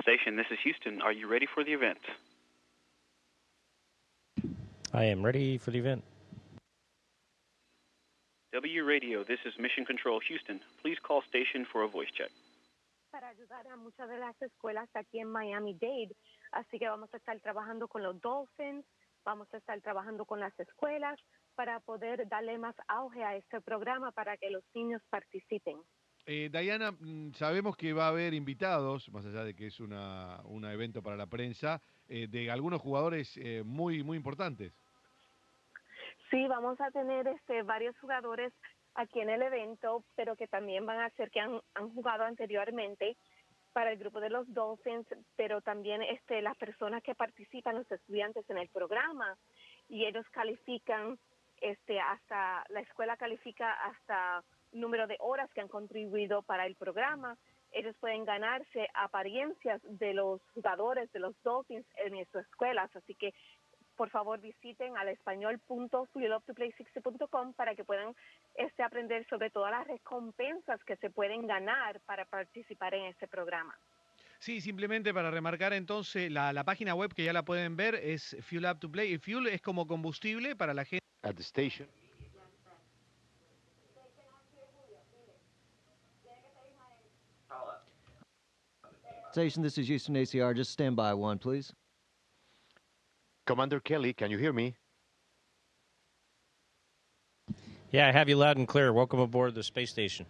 Station, this is Houston. Are you ready for the event? I am ready for the event. W Radio, this is Mission Control Houston. Please call station for a voice check. Para ayudar a muchas de las escuelas aquí en Miami-Dade, así que vamos a estar trabajando con los Dolphins, vamos a estar trabajando con las escuelas para poder darle más auge a este programa para que los niños participen. Diana, sabemos que va a haber invitados, más allá de que es un evento para la prensa, de algunos jugadores muy importantes. Sí, vamos a tener varios jugadores aquí en el evento, pero que también van a ser que han jugado anteriormente para el grupo de los Dolphins, pero también las personas que participan, los estudiantes en el programa, y ellos califican la escuela califica hasta número de horas que han contribuido para el programa. Ellos pueden ganarse apariencias de los jugadores de los Dolphins en sus escuelas, así que por favor visiten al español.freelovetopplay60.com para que puedan aprender sobre todas las recompensas que se pueden ganar para participar en este programa. Sí, simplemente para remarcar entonces, la página web que ya la pueden ver es Fuel Up to Play. Y Fuel es como combustible para la gente. At the station. Station, this is Houston ACR. Just stand by one, please. Commander Kelly, can you hear me? Yeah, I have you loud and clear. Welcome aboard the space station.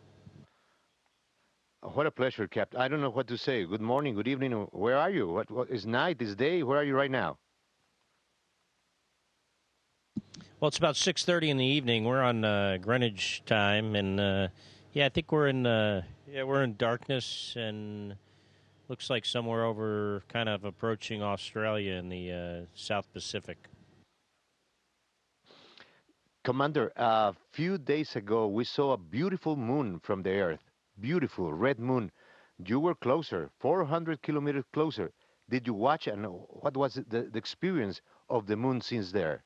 What a pleasure, Captain. I don't know what to say. Good morning, good evening. Where are you? What is night, is day? Where are you right now? Well, it's about 6:30 in the evening. We're on Greenwich time, and yeah, I think we're in darkness, and looks like somewhere over kind of approaching Australia in the South Pacific. Commander, a few days ago, we saw a beautiful moon from the Earth. Beautiful, red moon. You were closer, 400 kilometers closer. Did you watch, and what was the experience of the moon since there?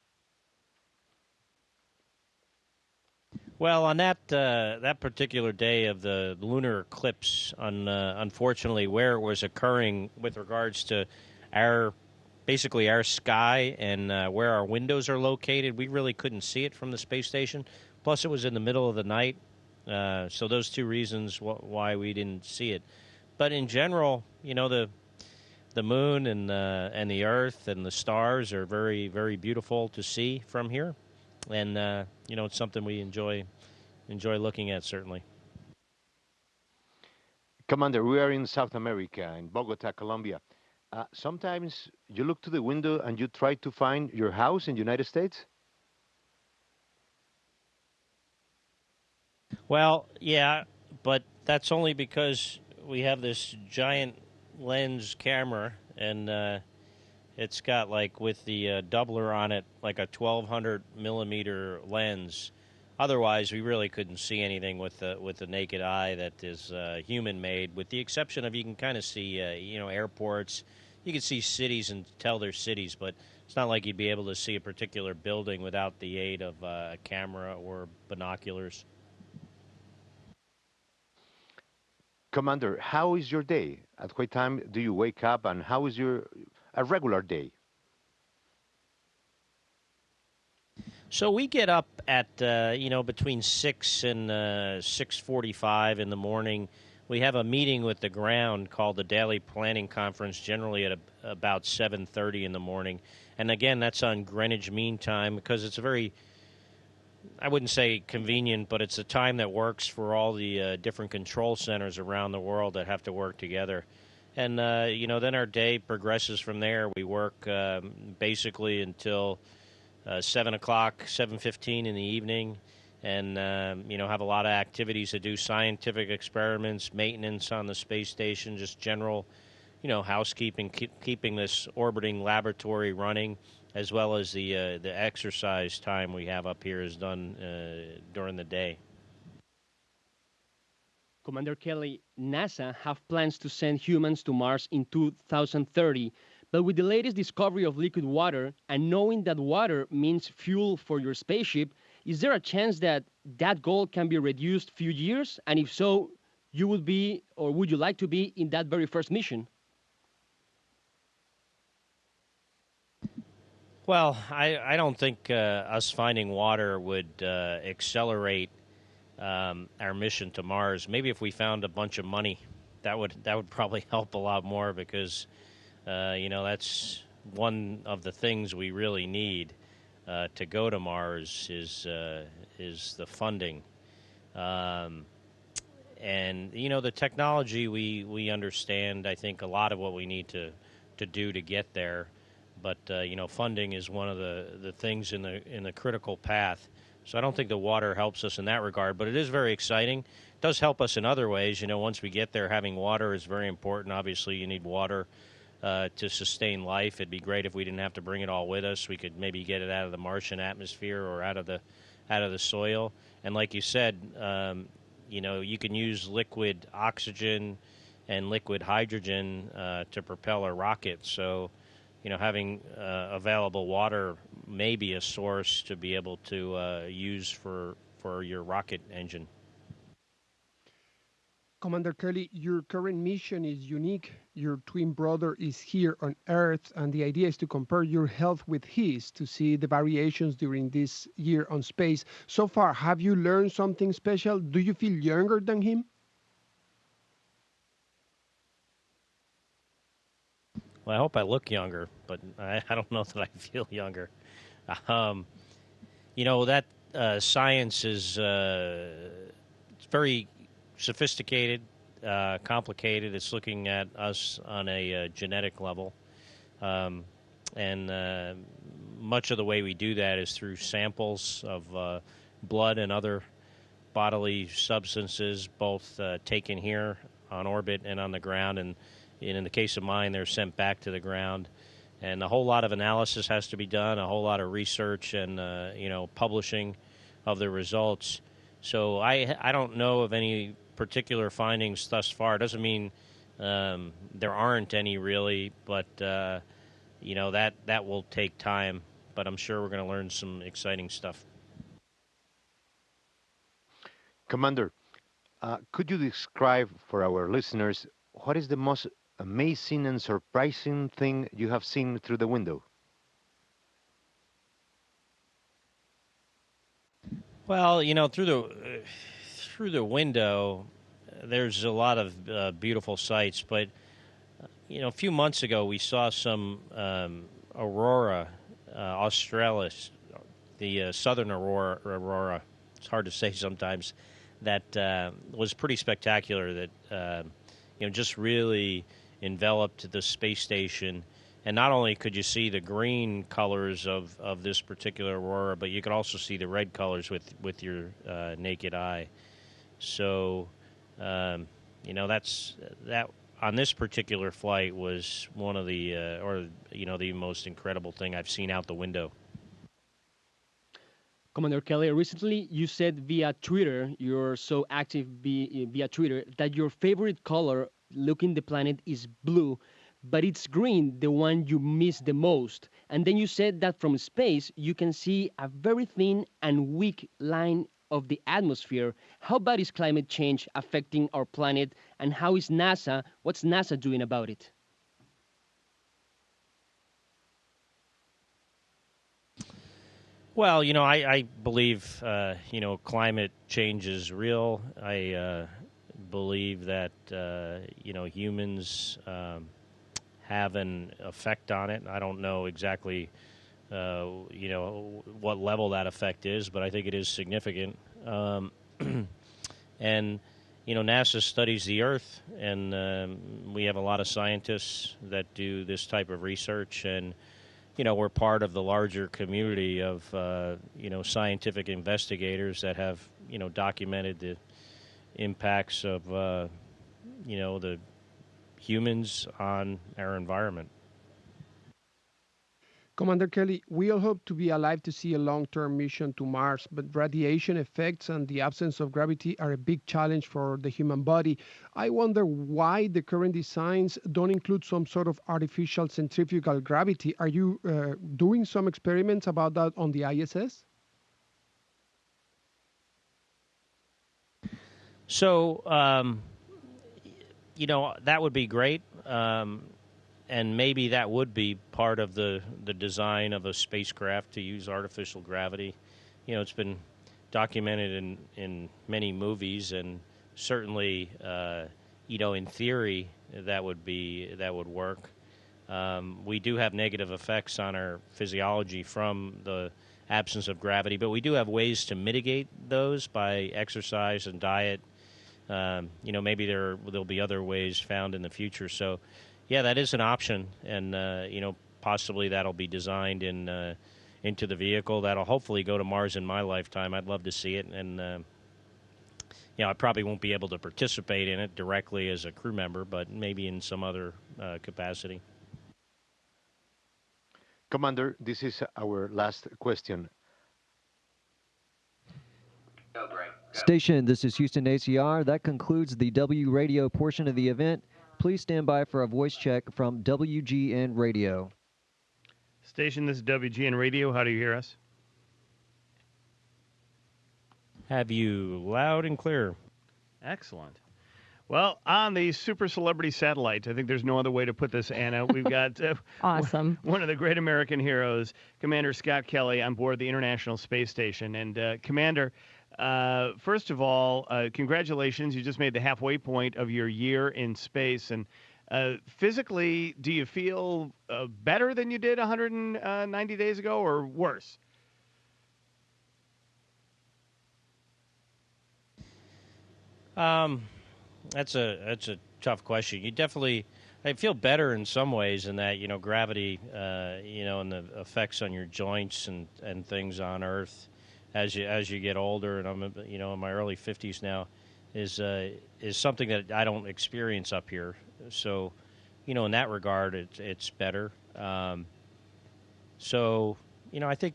Well, on that particular day of the lunar eclipse, unfortunately, where it was occurring with regards to basically our sky and where our windows are located, we really couldn't see it from the space station. Plus, it was in the middle of the night, so those two reasons why we didn't see it. But in general, you know, the moon and the Earth and the stars are very, very beautiful to see from here. And, you know, it's something we enjoy looking at, certainly. Commander, we are in South America, in Bogota, Colombia. Sometimes you look to the window and you try to find your house in the United States? Well, yeah, but that's only because we have this giant lens camera, and it's got, like, with the doubler on it, like a 1,200 millimeter lens. Otherwise, we really couldn't see anything with the naked eye that is human-made, with the exception of you can kind of see, you know, airports. You can see cities and tell they're cities, but it's not like you'd be able to see a particular building without the aid of a camera or binoculars. Commander, how is your day? At what time do you wake up, and how is a regular day? So we get up at, you know, between 6 and 6:45 in the morning. We have a meeting with the ground called the Daily Planning Conference, generally at about 7:30 in the morning. And again, that's on Greenwich Mean Time because it's a very, I wouldn't say convenient, but it's a time that works for all the different control centers around the world that have to work together. And, you know, then our day progresses from there. We work basically until 7 o'clock, 7:15 in the evening, and, you know, have a lot of activities to do, scientific experiments, maintenance on the space station, just general, you know, housekeeping, keeping this orbiting laboratory running, as well as the exercise time we have up here is done during the day. Commander Kelly, NASA have plans to send humans to Mars in 2030. But with the latest discovery of liquid water and knowing that water means fuel for your spaceship, is there a chance that that goal can be reduced few years? And if so, you would be, or would you like to be in that very first mission? Well, I don't think us finding water would accelerate our mission to Mars. Maybe if we found a bunch of money, that would probably help a lot more because that's one of the things we really need to go to Mars is the funding. Um, and the technology we understand. I think a lot of what we need to do to get there, but funding is one of the things in the critical path. So I don't think the water helps us in that regard, but it is very exciting. It does help us in other ways. Once we get there, having water is very important. Obviously, you need water to sustain life. It'd be great if we didn't have to bring it all with us. We could maybe get it out of the Martian atmosphere or out of the soil. And like you said, you can use liquid oxygen and liquid hydrogen to propel a rocket. So, having available water may be a source to be able to use for your rocket engine. Commander Kelly, your current mission is unique. Your twin brother is here on Earth, and the idea is to compare your health with his to see the variations during this year on space. So far, have you learned something special? Do you feel younger than him? Well, I hope I look younger, but I don't know that I feel younger. Um, that science is it's very sophisticated, complicated. It's looking at us on a genetic level. And much of the way we do that is through samples of blood and other bodily substances, both taken here on orbit and on the ground. And in the case of mine, they're sent back to the ground. And a whole lot of analysis has to be done, a whole lot of research and, publishing of the results. So I don't know of any particular findings thus far. It doesn't mean there aren't any really, but, that will take time. But I'm sure we're going to learn some exciting stuff. Commander, could you describe for our listeners what is the most amazing and surprising thing you have seen through the window? Well, through the window, there's a lot of beautiful sights. But a few months ago, we saw some aurora australis, the southern aurora. It's hard to say sometimes. That was pretty spectacular. That just really enveloped the space station. And not only could you see the green colors of this particular aurora, but you could also see the red colors with your naked eye. So, that on this particular flight was one of the the most incredible thing I've seen out the window. Commander Kelly, recently you said via Twitter, you're so active via Twitter, that your favorite color looking the planet is blue, but it's green, the one you miss the most. And then you said that from space, you can see a very thin and weak line of the atmosphere. How bad is climate change affecting our planet, and what's NASA doing about it? Well, I believe, climate change is real. I believe that, humans have an effect on it. I don't know exactly, what level that effect is, but I think it is significant. And, NASA studies the Earth, and we have a lot of scientists that do this type of research, and we're part of the larger community of, scientific investigators that have, documented the impacts of, the humans on our environment. Commander Kelly, we all hope to be alive to see a long-term mission to Mars, but radiation effects and the absence of gravity are a big challenge for the human body. I wonder why the current designs don't include some sort of artificial centrifugal gravity. Are you doing some experiments about that on the ISS? So, that would be great. and maybe that would be part of the design of a spacecraft to use artificial gravity. You know, it's been documented in many movies, and certainly, you know, in theory, that would work. We do have negative effects on our physiology from the absence of gravity, but we do have ways to mitigate those by exercise and diet. You know, maybe there'll be other ways found in the future. So, yeah, that is an option, and you know, possibly that'll be designed into the vehicle. That'll hopefully go to Mars in my lifetime. I'd love to see it, and you know, I probably won't be able to participate in it directly as a crew member, but maybe in some other capacity. Commander, this is our last question. Station, this is Houston ACR. That concludes the W radio portion of the event. Please stand by for a voice check from WGN Radio. Station, this is WGN Radio. How do you hear us? Have you loud and clear. Excellent. Well, on the super celebrity satellite, I think there's no other way to put this, Anna. We've got awesome. One of the great American heroes, Commander Scott Kelly, on board the International Space Station. And Commander, first of all, congratulations. You just made the halfway point of your year in space. And physically, do you feel better than you did 190 days ago, or worse? That's a tough question. I feel better in some ways in that, you know, gravity, you know, and the effects on your joints and things on Earth as you get older, and I'm, you know, in my early 50s now, is something that I don't experience up here. So, you know, in that regard, it's better. So, you know, I think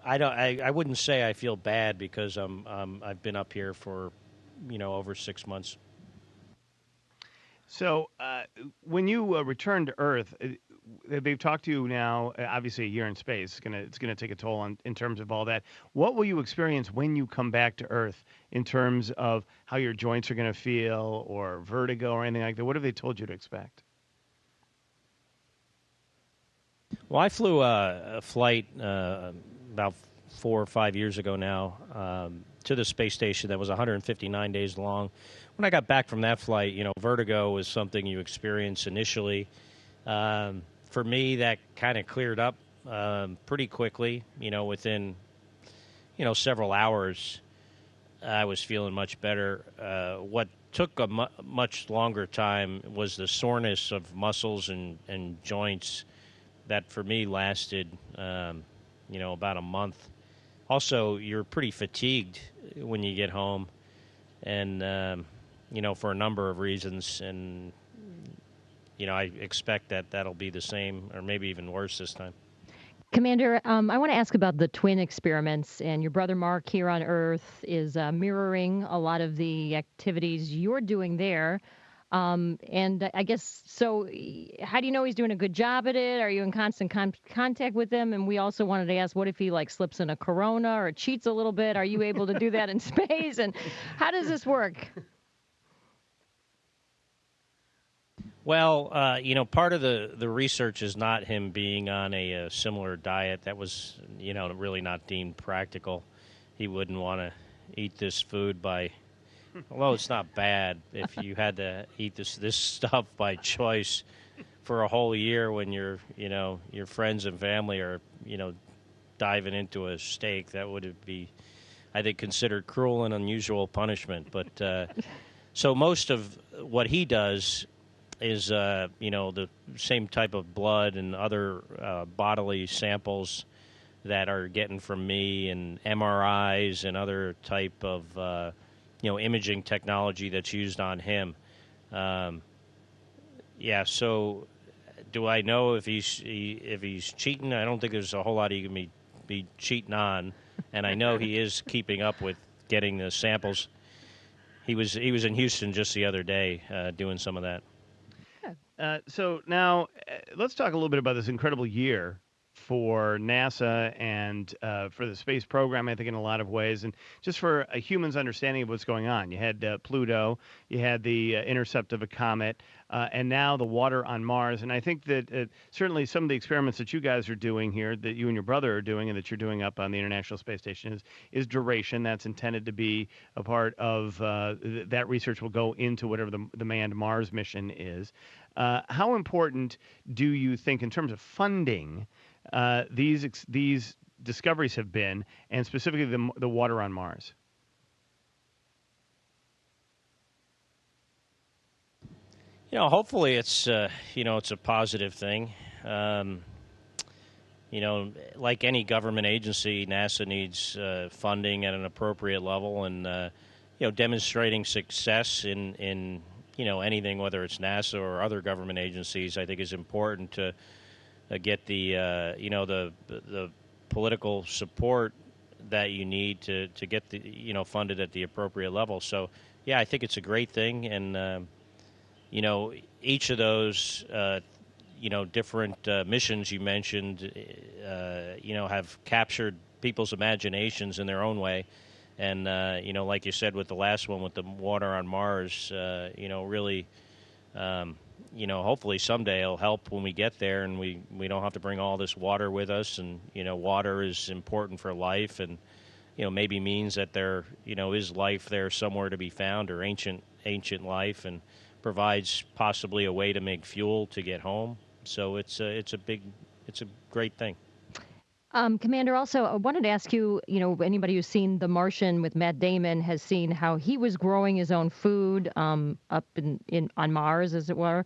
I wouldn't say I feel bad because I've been up here for, you know, over 6 months. So when you return to Earth, they've talked to you now, obviously a year in space. It's gonna take a toll in terms of all that. What will you experience when you come back to Earth in terms of how your joints are going to feel, or vertigo or anything like that? What have they told you to expect? Well, I flew a flight about 4 or 5 years ago now to the space station that was 159 days long. When I got back from that flight, you know, vertigo was something you experience initially. For me, that kind of cleared up pretty quickly. You know, within, you know, several hours, I was feeling much better. What took a much longer time was the soreness of muscles and joints that for me lasted, you know, about a month. Also, you're pretty fatigued when you get home, and you know, for a number of reasons, and you know, I expect that'll be the same or maybe even worse this time. Commander, I want to ask about the twin experiments, and your brother Mark here on Earth is mirroring a lot of the activities you're doing there. And I guess, so how do you know he's doing a good job at it? Are you in constant contact with him? And we also wanted to ask, what if he like slips in a Corona or cheats a little bit? Are you able to do that in space? And how does this work? Well, you know, part of the research is not him being on a similar diet. That was, you know, really not deemed practical. He wouldn't want to eat this food although it's not bad if you had to eat this stuff by choice for a whole year when your friends and family are, you know, diving into a steak. That would be, I think, considered cruel and unusual punishment. But so most of what he does is, you know, the same type of blood and other bodily samples that are getting from me, and MRIs and other type of, you know, imaging technology that's used on him. Yeah, so do I know if he's cheating? I don't think there's a whole lot he can be cheating on, and I know he is keeping up with getting the samples. He was in Houston just the other day doing some of that. So now let's talk a little bit about this incredible year for NASA and for the space program, I think, in a lot of ways, and just for a human's understanding of what's going on. You had Pluto, you had the intercept of a comet, and now the water on Mars. And I think that certainly some of the experiments that you guys are doing here, that you and your brother are doing, and that you're doing up on the International Space Station, is duration. That's intended to be a part of that research will go into whatever the manned Mars mission is. How important do you think, in terms of funding, these discoveries have been, and specifically the water on Mars? Hopefully it's it's a positive thing. Like any government agency, NASA needs funding at an appropriate level, and demonstrating success in anything, whether it's NASA or other government agencies, I think is important to get the the political support that you need to get the funded at the appropriate level. So yeah, I think it's a great thing, and each of those different missions you mentioned have captured people's imaginations in their own way. And, like you said with the last one with the water on Mars, really, hopefully someday it'll help when we get there and we don't have to bring all this water with us. And, water is important for life, and, maybe means that there, is life there somewhere to be found, or ancient life, and provides possibly a way to make fuel to get home. So it's a great thing. Commander, also, I wanted to ask you, anybody who's seen The Martian with Matt Damon has seen how he was growing his own food up on Mars, as it were.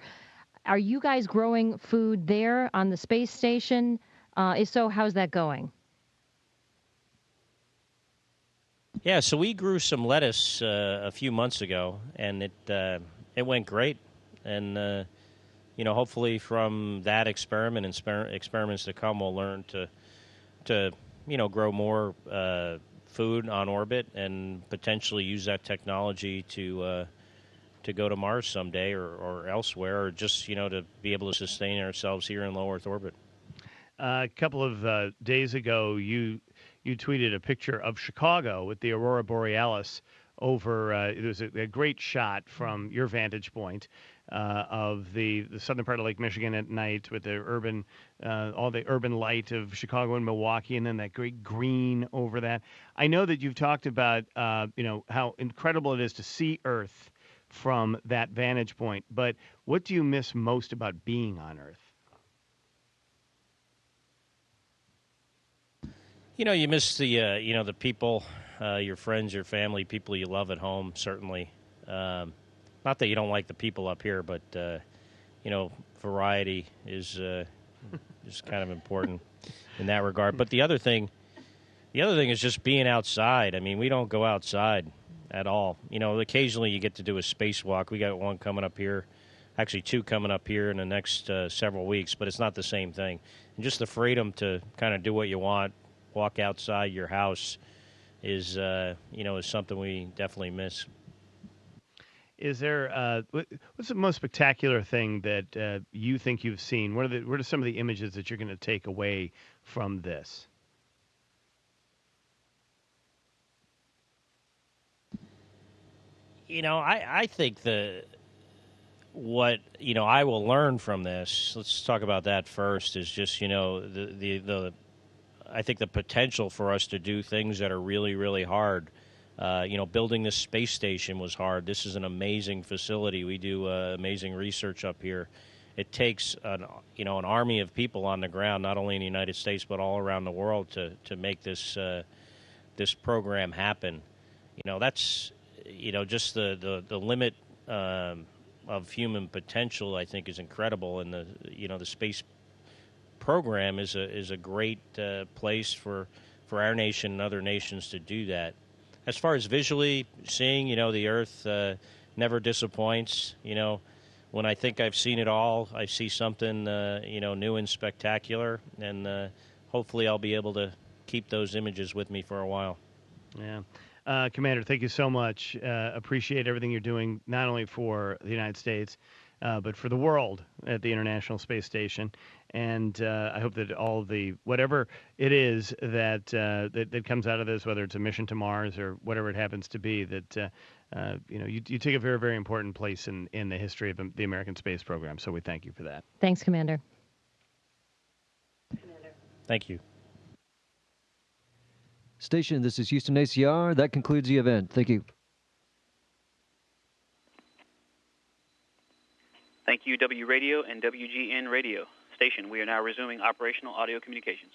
Are you guys growing food there on the space station? If so, how's that going? Yeah, so we grew some lettuce a few months ago, and it went great. And, hopefully from that experiment and experiments to come, we'll learn to grow more food on orbit and potentially use that technology to go to Mars someday or elsewhere, or just to be able to sustain ourselves here in low Earth orbit. A couple of days ago, you tweeted a picture of Chicago with the Aurora Borealis over. It was a great shot from your vantage point of the southern part of Lake Michigan at night, with the all the urban light of Chicago and Milwaukee, and then that great green over that. I know that you've talked about how incredible it is to see Earth from that vantage point, but what do you miss most about being on Earth? You miss the people, your friends, your family, people you love at home, certainly. Not that you don't like the people up here, but, variety is kind of important in that regard. But the other thing is just being outside. I mean, we don't go outside at all. Occasionally you get to do a spacewalk. We got one coming up here, actually two coming up here in the next several weeks, but it's not the same thing. And just the freedom to kind of do what you want, walk outside your house is something we definitely miss. Is there what's the most spectacular thing that you think you've seen? What are some of the images that you're going to take away from this? I think what I will learn from this. Let's talk about that first. Is just I think the potential for us to do things that are really, really hard. Building this space station was hard. This is an amazing facility. We do amazing research up here. It takes an army of people on the ground, not only in the United States but all around the world, to make this program happen. That's just the limit of human potential, I think, is incredible, and the space program is a great place for our nation and other nations to do that. As far as visually seeing, the Earth never disappoints. When I think I've seen it all, I see something, new and spectacular, and hopefully I'll be able to keep those images with me for a while. Yeah. Commander, thank you so much. Appreciate everything you're doing, not only for the United States, but for the world at the International Space Station. And I hope that all the whatever it is that comes out of this, whether it's a mission to Mars or whatever it happens to be, that you take a very, very important place in the history of the American space program. So we thank you for that. Thanks, Commander. Thank you. Station, this is Houston ACR. That concludes the event. Thank you. Thank you, W Radio and WGN Radio. Station, we are now resuming operational audio communications.